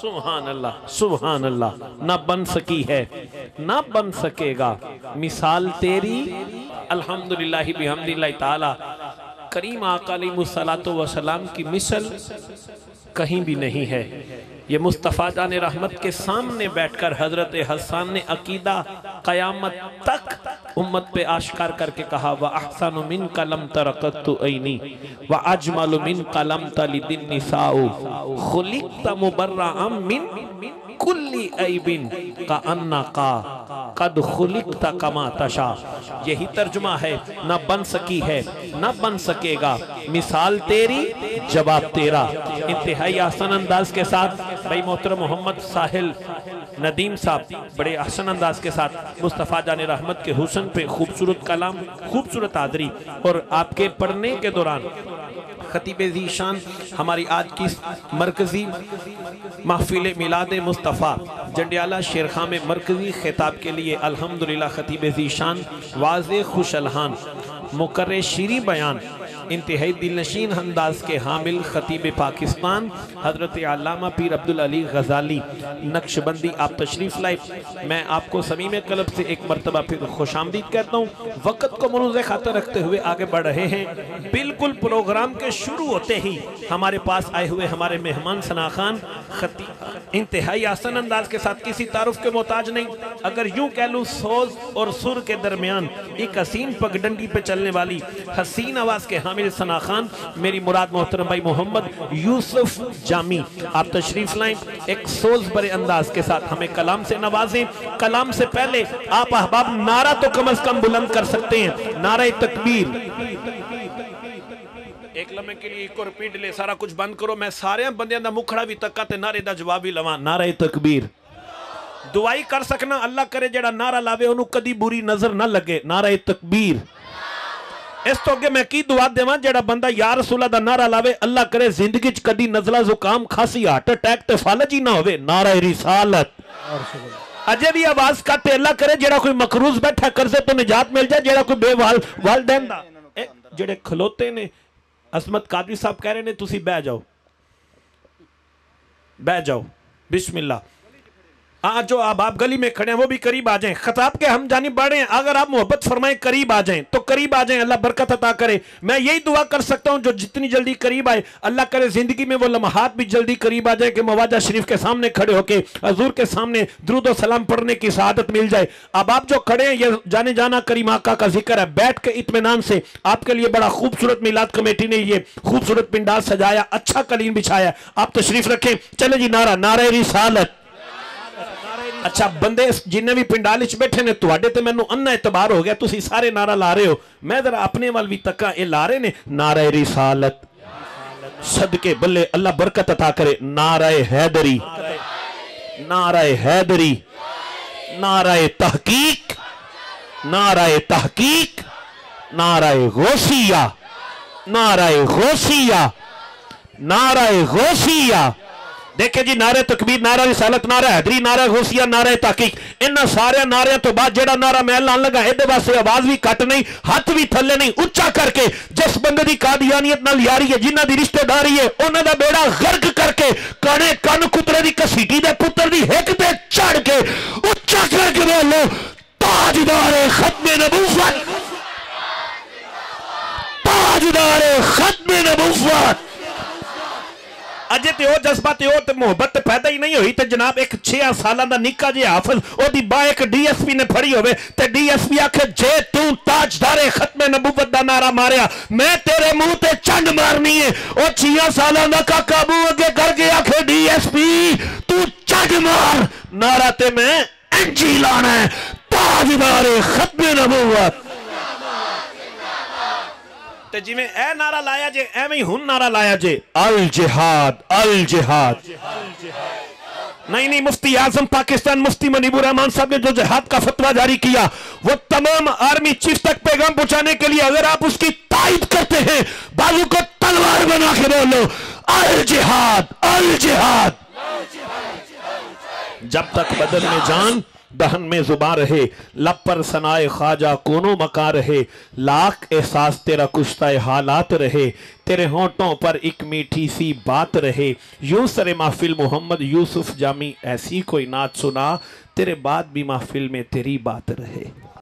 سبحان اللہ سبحان اللہ، نہ بن سکی ہے نہ بن سکے گا مثال تیری الحمدللہ بحمدللہ تعالی، کریم آقا علیہ الصلوۃ والسلام کی مثل کہیں بھی نہیں ہے۔ یہ مصطفیٰ جان رحمت کے سامنے بیٹھ کر حضرت حسان نے عقیدہ قیامت تک امت پہ آشکار کر کے کہا وَأَحْسَنُ مِنْكَ لَمْ تَرَقَتُ عَيْنِي وَأَجْمَلُ مِنْكَ لَمْ تَلِدِ النِّسَاءُ خُلِقْتَ مُبَرَّأً مِنْ كُلِّ عَيْبٍ كَأَنَّكَ قَدْ خُلِقْتَ كَمَا تَشَاءُ۔ یہی ترجمہ ہے، نہ بن سکی ہے نہ بن سکے گا مثال تیری جواب تیرا۔ انتہائی آسان انداز کے ساتھ بھائی محترم محمد ساحل ندیم صاحب بڑے احسن انداز کے ساتھ مصطفیٰ جان رحمت کے حسن پہ خوبصورت کلام، خوبصورت حاضری، اور آپ کے پڑھنے کے دوران خطیب ذیشان ہماری آج کی مرکزی محفل میلاد مصطفیٰ جنڈیالہ شیرخان میں مرکزی خطاب کے لیے الحمدللہ خطیب ذیشان واضح خوش الحان مقرر شیریں بیان انتہائی دلنشین انداز کے حامل خطیب پاکستان حضرت علامہ پیر عبدالعلی غزالی نقشبندی آپ تشریف لائے۔ میں آپ کو صمیم قلب سے ایک مرتبہ پھر خوش آمدید کہتا ہوں۔ وقت کو مروز خاطر رکھتے ہوئے آگے بڑھ رہے ہیں۔ بالکل پروگرام کے شروع ہوتے ہی ہمارے پاس آئے ہوئے ہمارے مہمان ثنا خان انتہائی آسان انداز کے ساتھ کسی تعارف کے محتاج نہیں، اگر یوں کہہ لوں سوز اور سر کے درمیان ایک حسین پگڈنڈی پہ چلنے والی حسین آواز کے حامل ثنا خان، میری مراد محترم بھائی محمد یوسف جامی، آپ تشریف لائیں، ایک سوز برے انداز کے ساتھ ہمیں کلام سے نوازیں۔ کلام سے پہلے آپ احباب نعرہ تو کم از کم بلند کر سکتے ہیں، نعرہ تکبیر۔ ایک لمحے کے لیے ایک اور ریپیٹ لے، سارا کچھ بند کرو، میں سارے بندیاں دا مکھڑا بھی تکا تے نعرے دا جواب بھی لواں۔ نعرہ تکبیر، دعائی کر سکنا، اللہ کرے جڑا نعرہ لاوے انہوں کدی بری نظر نہ لگے۔ نعرہ تکبیر۔ اس تو کہ میں کی دعا دے وہاں جڑا بندہ یا رسول اللہ دا نعرہ لاوے اللہ کرے زندگی چ کدی نزلہ زکام کھاسی ہارٹ اٹیک تے فالج ہی نہ ہوئے۔ نعرہ رسالت۔ اجے بھی آواز کاتے اللہ کرے جڑا کوئی مقروض بیٹھا قرضے تو نجات مل جائے، جڑا کوئی بے والدین دا جڑے کھلوتے نے عظمت قادری صاحب کہہ رہے نے تسی بہ جاؤ، بہ جاؤ، بسم اللہ۔ جو آپ گلی میں کھڑے ہیں وہ بھی قریب آ جائیں، خطاب کے ہم جانب بڑھ رہے ہیں، اگر آپ محبت فرمائیں قریب آ جائیں تو قریب آ جائیں، اللہ برکت عطا کرے۔ میں یہی دعا کر سکتا ہوں جو جتنی جلدی قریب آئے اللہ کرے زندگی میں وہ لمحات بھی جلدی قریب آ جائے کہ مواجہ شریف کے سامنے کھڑے ہو کے حضور کے سامنے درود و سلام پڑھنے کی سعادت مل جائے۔ اب آپ جو کھڑے ہیں یہ جانے جانا کریم آقا کا ذکر ہے، بیٹھ کے اطمینان سے آپ کے لیے بڑا خوبصورت میلاد کمیٹی نے یہ خوبصورت پنڈال سجایا، اچھا قلین بچھایا، آپ تشریف رکھیں۔ چلے جی نعرہ، نعرہ رسالت۔ اچھا بندے جنہیں بھی پنڈالچ بیٹھے نے تو آڈے تے میں نو انہ اعتبار ہو گیا تسی سارے نعرہ لا رہے ہو، میں ذرا اپنے والوی تکا اے لا رہے نے۔ نعرہ رسالت، صدقے بلے اللہ برکت عطا کرے۔ نعرہ حیدری، نعرہ حیدری، نعرہ تحقیق، نعرہ تحقیق، نعرہ غوثیہ، نعرہ غوثیہ، نعرہ غوثیہ۔ دیکھیں جی نعرہ تکبیر، نعرہ رسالت، نعرہ حیدری، نعرہ غوثیہ، نعرہ تحقیق، انہاں سارے نعرے تو بعد جڑا نعرہ میں لان لگا ایدے واسے آواز بھی کٹ نہیں، ہاتھ بھی تھلے نہیں، اچھا کر کے جس بندے دی قادیانیت نال یاری ہے، جنہ دی رشتہ داری ہے انہاں دا بیڑا غرق کر کے کانے کن کترے دی کسیٹی دے پتر دی ہک دے چڑھ کے اچھا کر کے بولو تاجدار ختم نبوت، تاجدار ختم نبوت۔ اجے تے او جذبہ تے او تے محبت پیدا ہی نہیں ہوئی تے جناب ایک 6 سالہ دا نکا جے حافظ او دی با ایک ڈی ایس پی نے پھڑی ہوئے تے ڈی ایس پی آکھے جے تو تاجدار ختم نبوت دا نعرہ ماریا میں تیرے منہ تے چنڈ مارنی ہے۔ او 6 سالہ دا کاکا بو اگے کر کے آکھے ڈی ایس پی تو چنڈ مار، نعرہ تے میں انجی لانا ہے تاجدار ختم نبوت۔ تے جی میں اے نعرہ لایا جے اے میں ہن نعرہ لایا جے الجہاد، الجہاد۔ نہیں مفتی اعظم پاکستان مفتی منیب الرحمان صاحب نے جو جہاد کا فتوہ جاری کیا وہ تمام آرمی چیف تک پیغام پہنچانے کے لیے اگر آپ اس کی تائید کرتے ہیں بازو کو تلوار بنا کے بولو الجہاد، الجہاد۔ جب تک بدن میں جان دہن میں زباں رہے، لب پر ثنائے خواجہ کونو مکاں رہے، لاکھ احساس تیرا کشتہ حالات رہے، تیرے ہونٹوں پر ایک میٹھی سی بات رہے، یوں سر محفل محمد یوسف جامی ایسی کوئی نعت سنا، تیرے بعد بھی محفل میں تیری بات رہے۔